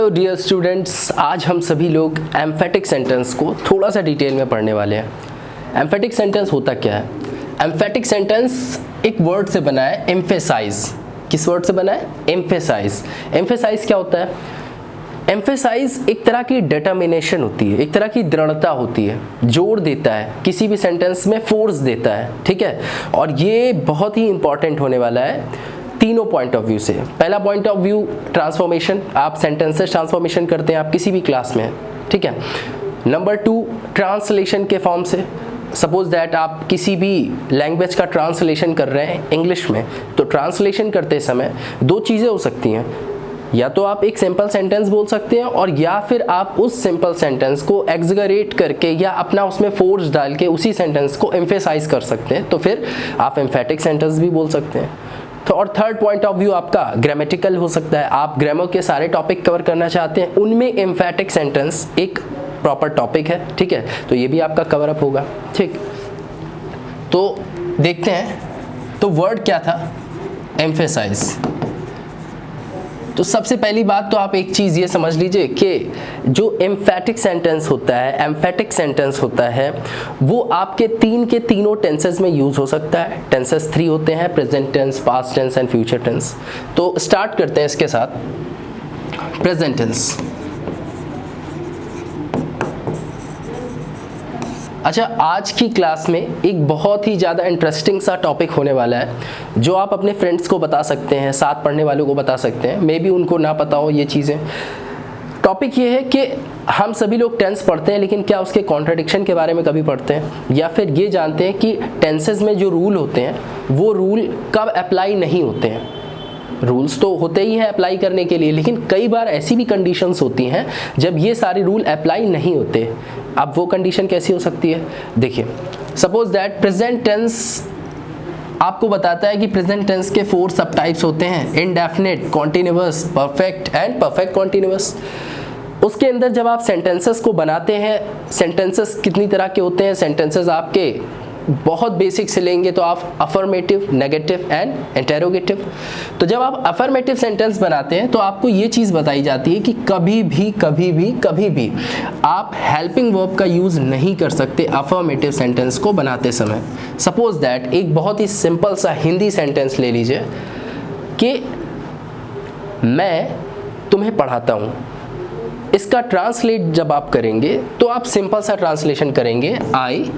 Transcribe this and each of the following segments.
तो dear students, आज हम सभी लोग एम्फेटिक सेंटेंस को थोड़ा सा डिटेल में पढ़ने वाले हैं। एम्फेटिक सेंटेंस होता क्या है? एम्फेटिक सेंटेंस एक वर्ड से बना है, एम्फेसाइज। किस वर्ड से बना है? एम्फेसाइज। एम्फेसाइज क्या होता है? एम्फेसाइज एक तरह की डिटर्मिनेशन होती है, एक तरह की दृढ़ता होती है, जोर देता है, किसी भी सेंटेंस में फोर्स देता है, ठीक है। और ये बहुत ही इंपॉर्टेंट होने वाला है तीनों पॉइंट ऑफ व्यू से। पहला पॉइंट ऑफ व्यू ट्रांसफॉर्मेशन, आप सेंटेंसेस ट्रांसफॉर्मेशन करते हैं आप किसी भी क्लास में, ठीक है। नंबर 2 ट्रांसलेशन के फॉर्म से, सपोज दैट आप किसी भी लैंग्वेज का ट्रांसलेशन कर रहे हैं इंग्लिश में, तो ट्रांसलेशन करते समय दो चीज़ें हो सकती हैं, या तो आप एक सिंपल सेंटेंस बोल सकते हैं और या फिर आप उस सिंपल सेंटेंस को एग्जगरेट करके या अपना उसमें फोर्स डाल के उसी सेंटेंस को एम्फेसाइज कर सकते हैं, तो फिर आप एम्फेटिक सेंटेंस भी बोल सकते हैं। तो और थर्ड पॉइंट ऑफ व्यू आपका ग्रामेटिकल हो सकता है, आप ग्रामर के सारे टॉपिक कवर करना चाहते हैं, उनमें एम्फेटिक सेंटेंस एक प्रॉपर टॉपिक है, ठीक है, तो ये भी आपका कवर अप होगा, ठीक। तो देखते हैं, तो वर्ड क्या था? एम्फेसाइज। तो सबसे पहली बात तो आप एक चीज़ ये समझ लीजिए कि जो एम्फेटिक सेंटेंस होता है, एम्फेटिक सेंटेंस होता है, वो आपके तीन के तीनों टेंसेस में यूज़ हो सकता है। टेंसेस 3 होते हैं, present tense, past tense and future tense. तो स्टार्ट करते हैं इसके साथ। Present tense. अच्छा, आज की क्लास में एक बहुत ही ज़्यादा इंटरेस्टिंग सा टॉपिक होने वाला है, जो आप अपने फ्रेंड्स को बता सकते हैं, साथ पढ़ने वालों को बता सकते हैं, मे बी उनको ना पता हो ये चीज़ें। टॉपिक ये है कि हम सभी लोग टेंस पढ़ते हैं, लेकिन क्या उसके कॉन्ट्रडिक्शन के बारे में कभी पढ़ते हैं, या फिर ये जानते हैं कि टेंसेस में जो रूल होते हैं वो रूल कब अप्लाई नहीं होते हैं। रूल्स तो होते ही हैं अप्लाई करने के लिए, लेकिन कई बार ऐसी भी कंडीशंस होती हैं जब ये सारे रूल अप्लाई नहीं होते। अब वो कंडीशन कैसी हो सकती है? देखिए, सपोज दैट प्रेजेंट टेंस आपको बताता है कि प्रेजेंट टेंस के 4 सब टाइप्स होते हैं, indefinite, continuous, perfect and perfect continuous. उसके अंदर जब आप सेंटेंसेस को बनाते हैं, सेंटेंसेस कितनी तरह के होते हैं? सेंटेंसेस आपके बहुत बेसिक से लेंगे तो आप अफर्मेटिव, नेगेटिव एंड इंटेरोगेटिव। तो जब आप अफर्मेटिव सेंटेंस बनाते हैं तो आपको ये चीज़ बताई जाती है कि कभी भी आप हेल्पिंग वर्ब का यूज़ नहीं कर सकते अफर्मेटिव सेंटेंस को बनाते समय। सपोज दैट एक बहुत ही सिंपल सा हिंदी सेंटेंस ले लीजिए कि मैं तुम्हें पढ़ाता हूँ। इसका ट्रांसलेट जब आप करेंगे तो आप सिंपल सा ट्रांसलेशन करेंगे, आई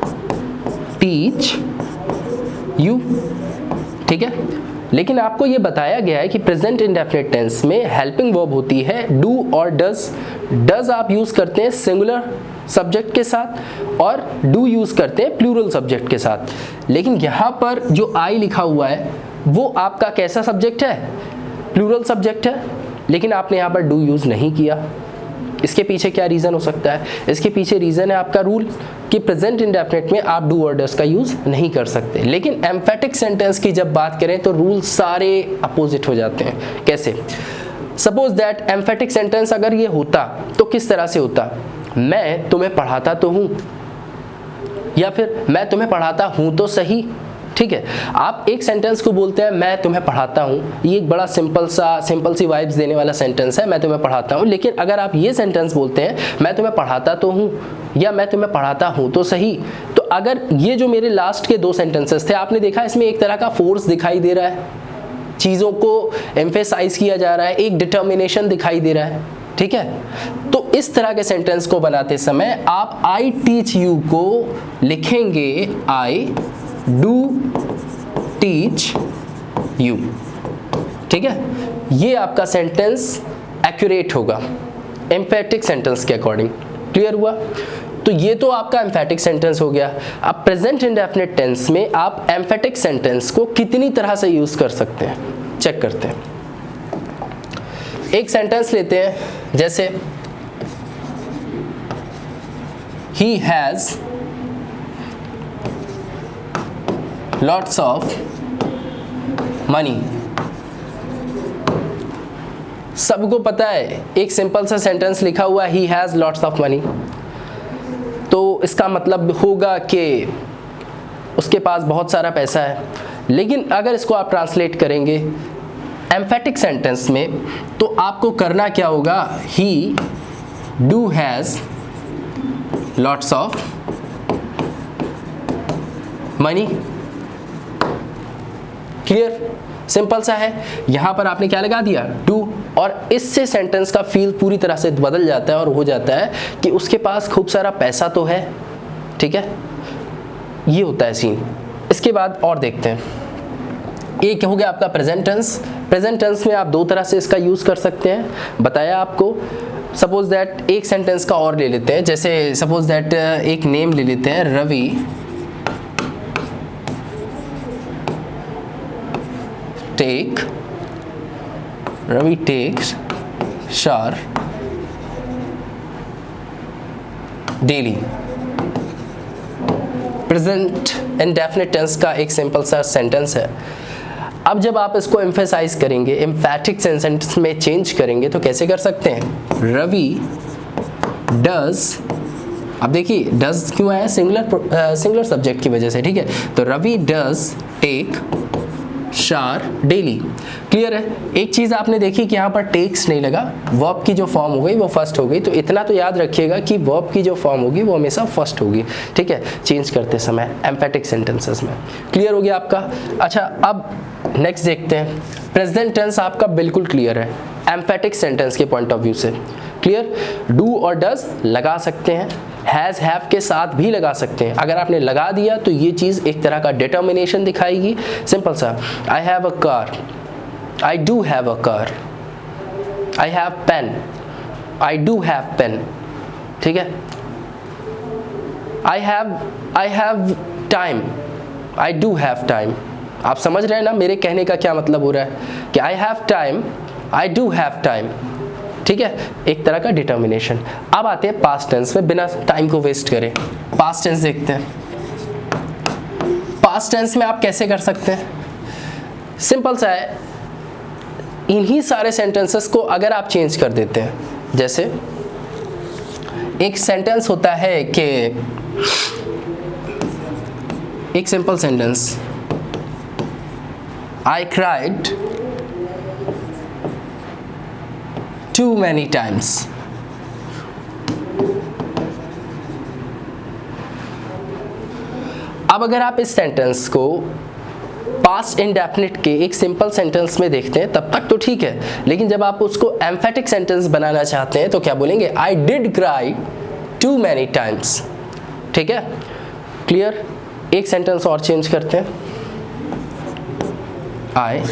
टीच यू, ठीक है। लेकिन आपको ये बताया गया है कि प्रेजेंट इंडेफिनिट टेंस में हेल्पिंग वर्ब होती है डू और डज। डज आप यूज करते हैं सिंगुलर सब्जेक्ट के साथ और डू यूज करते हैं प्लूरल सब्जेक्ट के साथ। लेकिन यहाँ पर जो आई लिखा हुआ है वो आपका कैसा सब्जेक्ट है? प्लूरल सब्जेक्ट है, लेकिन आपने यहाँ पर डू यूज नहीं किया। इसके पीछे क्या रीज़न हो सकता है? इसके पीछे रीज़न है आपका रूल कि प्रेजेंट इंडेफिनिट में आप डू और डज का यूज़ नहीं कर सकते। लेकिन एम्फेटिक सेंटेंस की जब बात करें तो रूल सारे अपोजिट हो जाते हैं। कैसे? सपोज दैट एम्फेटिक सेंटेंस अगर ये होता तो किस तरह से होता? मैं तुम्हें पढ़ाता तो हूँ, या फिर मैं तुम्हें पढ़ाता हूँ तो सही, ठीक है। आप एक सेंटेंस को बोलते हैं मैं तुम्हें पढ़ाता हूँ, ये एक बड़ा सिंपल सी वाइब्स देने वाला सेंटेंस है, मैं तुम्हें पढ़ाता हूँ। लेकिन अगर आप ये सेंटेंस बोलते हैं मैं तुम्हें पढ़ाता तो हूँ या मैं तुम्हें पढ़ाता हूँ तो सही, तो अगर ये जो मेरे लास्ट के 2 सेंटेंसेस थे, आपने देखा इसमें एक तरह का फोर्स दिखाई दे रहा है, चीज़ों को एम्फेसाइज किया जा रहा है, एक डिटर्मिनेशन दिखाई दे रहा है, ठीक है। तो इस तरह के सेंटेंस को बनाते समय आप आई टीच यू को लिखेंगे आई डू टीच यू, ठीक है। ये आपका सेंटेंस एक्यूरेट होगा एम्फेटिक सेंटेंस के अकॉर्डिंग। क्लियर हुआ? तो ये तो आपका एम्फेटिक सेंटेंस हो गया। अब प्रेजेंट इंडेफिनिट टेंस में आप एम्फेटिक सेंटेंस को कितनी तरह से यूज कर सकते हैं, चेक करते हैं। एक सेंटेंस लेते हैं, जैसे he has lots of money। सबको पता है एक सिंपल सा सेंटेंस लिखा हुआ he has lots of money, तो इसका मतलब होगा कि उसके पास बहुत सारा पैसा है। लेकिन अगर इसको आप ट्रांसलेट करेंगे एम्फेटिक सेंटेंस में तो आपको करना क्या होगा, ही do has lots of money. Clear, simple सा है। यहां पर आपने क्या लगा दिया, डू, और इससे सेंटेंस का फील पूरी तरह से बदल जाता है और हो जाता है कि उसके पास खूब सारा पैसा तो है। ठीक है, ये होता है सीन। इसके बाद और देखते हैं, एक हो गया आपका प्रेजेंट टेंस। प्रेजेंट टेंस में आप दो तरह से इसका यूज कर सकते हैं, बताया आपको। सपोज दैट एक सेंटेंस का और ले लेते हैं, जैसे सपोज दैट एक नेम ले लेते हैं, Ravi takes shower daily. Present indefinite tense का एक सिंपल सा सेंटेंस है। अब जब आप इसको एम्फेसाइज करेंगे, एम्फैटिक सेंटेंस में चेंज करेंगे, तो कैसे कर सकते हैं, रवि डज। अब देखिए डज क्यों आया, सिंगुलर सब्जेक्ट की वजह से। ठीक है, तो Ravi does take shower daily. Clear है। एक चीज़ आपने देखी कि यहाँ पर टेक्स नहीं लगा, वर्ब की जो फॉर्म हो गई वो फर्स्ट हो गई। तो इतना तो याद रखिएगा कि वर्ब की जो फॉर्म होगी वो हमेशा फर्स्ट होगी। ठीक है, चेंज करते समय एम्फेटिक सेंटेंसेस में। क्लियर हो गया आपका। अच्छा, अब नेक्स्ट देखते हैं। प्रेजेंट टेंस आपका बिल्कुल क्लियर है एम्फेटिक सेंटेंस के पॉइंट ऑफ व्यू से। क्लियर, डू और डज लगा सकते हैं, हैज़ हैव के साथ भी लगा सकते हैं। अगर आपने लगा दिया तो ये चीज़ एक तरह का डिटर्मिनेशन दिखाएगी। सिंपल सा, I have a car, I do have a car, I have pen, I do have pen. ठीक है, I have time, I do have time. आप समझ रहे हैं ना मेरे कहने का क्या मतलब हो रहा है, कि आई have time, I do have time. ठीक है, एक तरह का डिटर्मिनेशन। अब आते हैं पास्ट टेंस में, बिना टाइम को वेस्ट करें पास्ट टेंस देखते हैं। पास्ट टेंस में आप कैसे कर सकते हैं, सिंपल सा है। इन्हीं सारे सेंटेंसेस को अगर आप चेंज कर देते हैं, जैसे एक सेंटेंस होता है कि एक simple sentence, I cried too many times। अब अगर आप इस सेंटेंस को पास्ट इंडेफिनिट के एक सिंपल सेंटेंस में देखते हैं तब तक तो ठीक है, लेकिन जब आप उसको एम्फेटिक सेंटेंस बनाना चाहते हैं तो क्या बोलेंगे, I did cry too many times। ठीक है, क्लियर। एक सेंटेंस और चेंज करते हैं, आई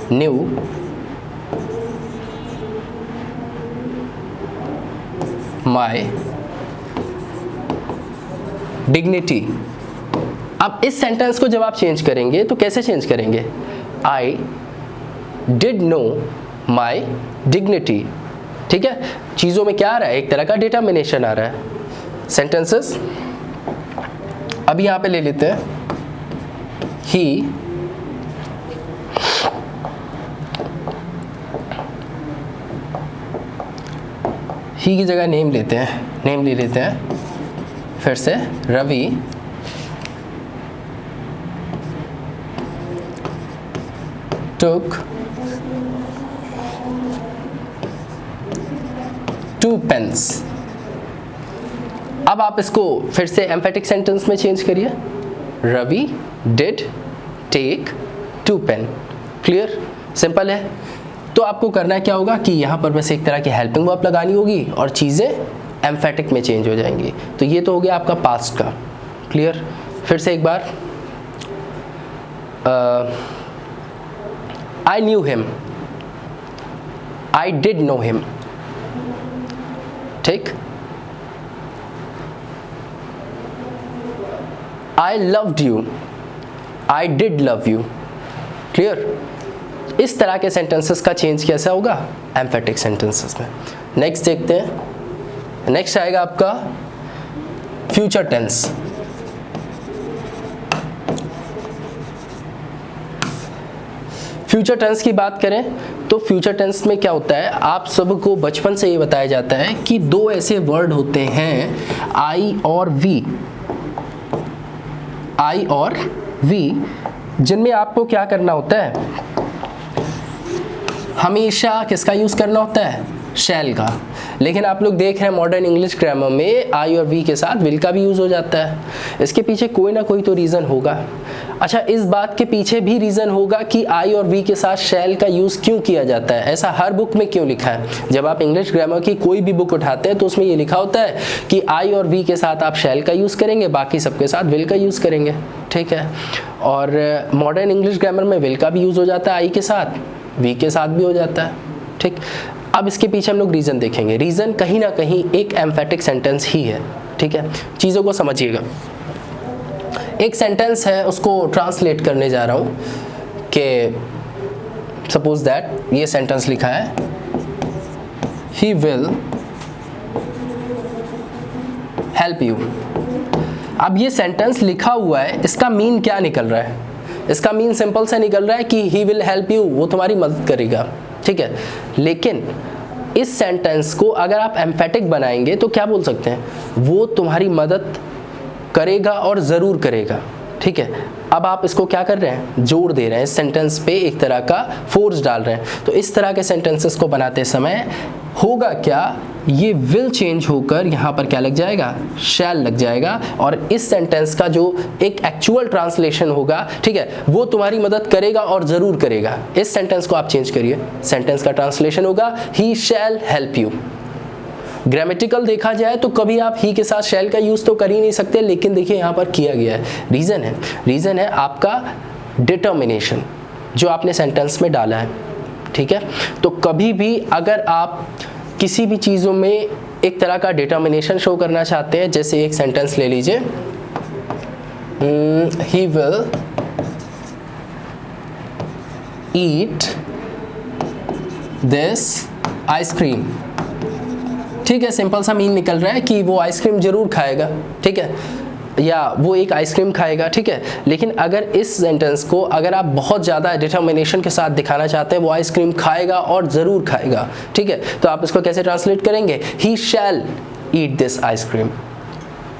न्यू माई डिग्निटी। अब इस सेंटेंस को जब आप चेंज करेंगे तो कैसे चेंज करेंगे, आई डिड नो माई डिग्निटी। ठीक है, चीज़ों में क्या आ रहा है, एक तरह का डिटर्मिनेशन आ रहा है। सेंटेंसेस अब यहाँ पे ले लेते हैं, ही की जगह नेम लेते हैं, नेम ले लेते हैं फिर से, रवि took 2 pens। अब आप इसको फिर से एम्फेटिक सेंटेंस में चेंज करिए, Ravi did take 2 pen. Clear, simple है। तो आपको करना क्या होगा कि यहाँ पर बस एक तरह की हेल्पिंग वर्ब लगानी होगी और चीज़ें एम्फेटिक में चेंज हो जाएंगी। तो ये तो हो गया आपका पास्ट का। क्लियर, फिर से एक बार, I knew him, I did know him. ठीक, I loved you, I did love you. Clear, इस तरह के सेंटेंसेस का चेंज कैसा होगा, एम्फेटिक सेंटेंसेस में। नेक्स्ट देखते हैं, नेक्स्ट आएगा आपका फ्यूचर टेंस। फ्यूचर टेंस की बात करें तो फ्यूचर टेंस में क्या होता है, आप सबको बचपन से ये बताया जाता है कि दो ऐसे वर्ड होते हैं, आई और वी। आई और वी जिनमें आपको क्या करना होता है, हमेशा किसका यूज़ करना होता है, शैल का। लेकिन आप लोग देख रहे हैं मॉडर्न इंग्लिश ग्रामर में आई और वी के साथ विल का भी यूज़ हो जाता है। इसके पीछे कोई ना कोई तो रीज़न होगा। अच्छा, इस बात के पीछे भी रीज़न होगा कि आई और वी के साथ शैल का यूज़ क्यों किया जाता है, ऐसा हर बुक में क्यों लिखा है। जब आप इंग्लिश ग्रामर की कोई भी बुक उठाते हैं तो उसमें ये लिखा होता है कि आई और वी के साथ आप शैल का यूज़ करेंगे, बाकी सबके साथ विल का यूज़ करेंगे, ठीक है। और मॉडर्न इंग्लिश ग्रामर में विल का भी यूज़ हो जाता है आई के साथ, वी के साथ भी हो जाता है, ठीक। अब इसके पीछे हम लोग रीज़न देखेंगे। रीज़न कहीं ना कहीं एक एम्फेटिक सेंटेंस ही है, ठीक है। चीज़ों को समझिएगा। एक सेंटेंस है, उसको ट्रांसलेट करने जा रहा हूँ कि सपोज दैट ये सेंटेंस लिखा है, ही विल हेल्प यू। अब ये सेंटेंस लिखा हुआ है, इसका मीन क्या निकल रहा है? इसका मीन सिंपल सा निकल रहा है कि ही विल हेल्प यू, वो तुम्हारी मदद करेगा, ठीक है। लेकिन इस सेंटेंस को अगर आप एम्फेटिक बनाएंगे तो क्या बोल सकते हैं, वो तुम्हारी मदद करेगा और ज़रूर करेगा, ठीक है। अब आप इसको क्या कर रहे हैं, जोर दे रहे हैं, इस सेंटेंस पे एक तरह का फोर्स डाल रहे हैं। तो इस तरह के सेंटेंसेस को बनाते समय होगा क्या, ये विल चेंज होकर यहाँ पर क्या लग जाएगा, शैल लग जाएगा। और इस सेंटेंस का जो एक एक्चुअल ट्रांसलेशन होगा, ठीक है, वो तुम्हारी मदद करेगा और ज़रूर करेगा। इस सेंटेंस को आप चेंज करिए, सेंटेंस का ट्रांसलेशन होगा ही शैल हेल्प यू। ग्रामेटिकल देखा जाए तो कभी आप ही के साथ शैल का यूज़ तो कर ही नहीं सकते, लेकिन देखिए यहाँ पर किया गया है। रीज़न है आपका डिटर्मिनेशन जो आपने सेंटेंस में डाला है, ठीक है। तो कभी भी अगर आप किसी भी चीज़ों में एक तरह का डिटर्मिनेशन शो करना चाहते हैं, जैसे एक सेंटेंस ले लीजिए, he will eat this ice cream, ठीक है। सिंपल सा मीन निकल रहा है कि वो आइसक्रीम जरूर खाएगा, ठीक है, या वो एक आइसक्रीम खाएगा, ठीक है। लेकिन अगर इस सेंटेंस को अगर आप बहुत ज़्यादा डिटर्मिनेशन के साथ दिखाना चाहते हैं, वो आइसक्रीम खाएगा और ज़रूर खाएगा, ठीक है, तो आप इसको कैसे ट्रांसलेट करेंगे, ही शैल ईट दिस आइसक्रीम।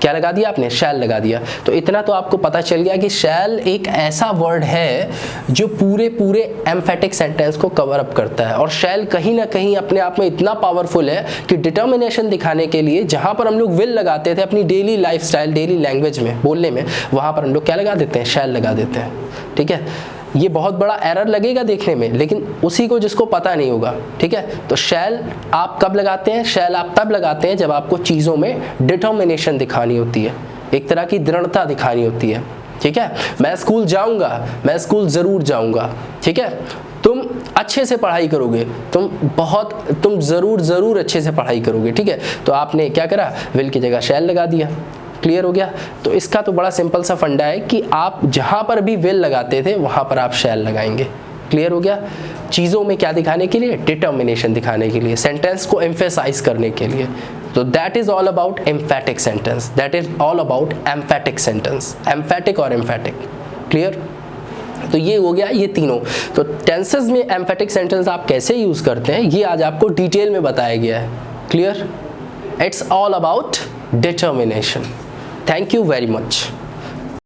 क्या लगा दिया आपने, शैल लगा दिया। तो इतना तो आपको पता चल गया कि शैल एक ऐसा वर्ड है जो पूरे एम्फेटिक सेंटेंस को कवर अप करता है। और शैल कहीं ना कहीं अपने आप में इतना पावरफुल है कि डिटर्मिनेशन दिखाने के लिए जहाँ पर हम लोग विल लगाते थे अपनी डेली लाइफस्टाइल, डेली लैंग्वेज में बोलने में, वहाँ पर हम लोग क्या लगा देते हैं, शैल लगा देते हैं, ठीक है। ये बहुत बड़ा एरर लगेगा देखने में, लेकिन उसी को जिसको पता नहीं होगा, ठीक है। तो शैल आप कब लगाते हैं, शैल आप तब लगाते हैं जब आपको चीज़ों में डिटर्मिनेशन दिखानी होती है, एक तरह की दृढ़ता दिखानी होती है, ठीक है। मैं स्कूल जाऊंगा, मैं स्कूल ज़रूर जाऊंगा, ठीक है। तुम अच्छे से पढ़ाई करोगे, तुम ज़रूर अच्छे से पढ़ाई करोगे, ठीक है। तो आपने क्या करा, विल की जगह शैल लगा दिया। क्लियर हो गया। तो इसका तो बड़ा सिंपल सा फंडा है कि आप जहां पर भी विल लगाते थे वहां पर आप शैल लगाएंगे। क्लियर हो गया। चीज़ों में क्या दिखाने के लिए, डिटर्मिनेशन दिखाने के लिए, सेंटेंस को एम्फेसाइज करने के लिए। तो that is all about emphatic sentence, that is all about emphatic sentence, emphatic और एम्फेटिक। क्लियर। तो ये हो गया ये तीनों। तो टेंसेस में एम्फेटिक सेंटेंस आप कैसे यूज करते हैं ये आज आपको डिटेल में बताया गया है। Clear. It's all about determination. Thank you very much.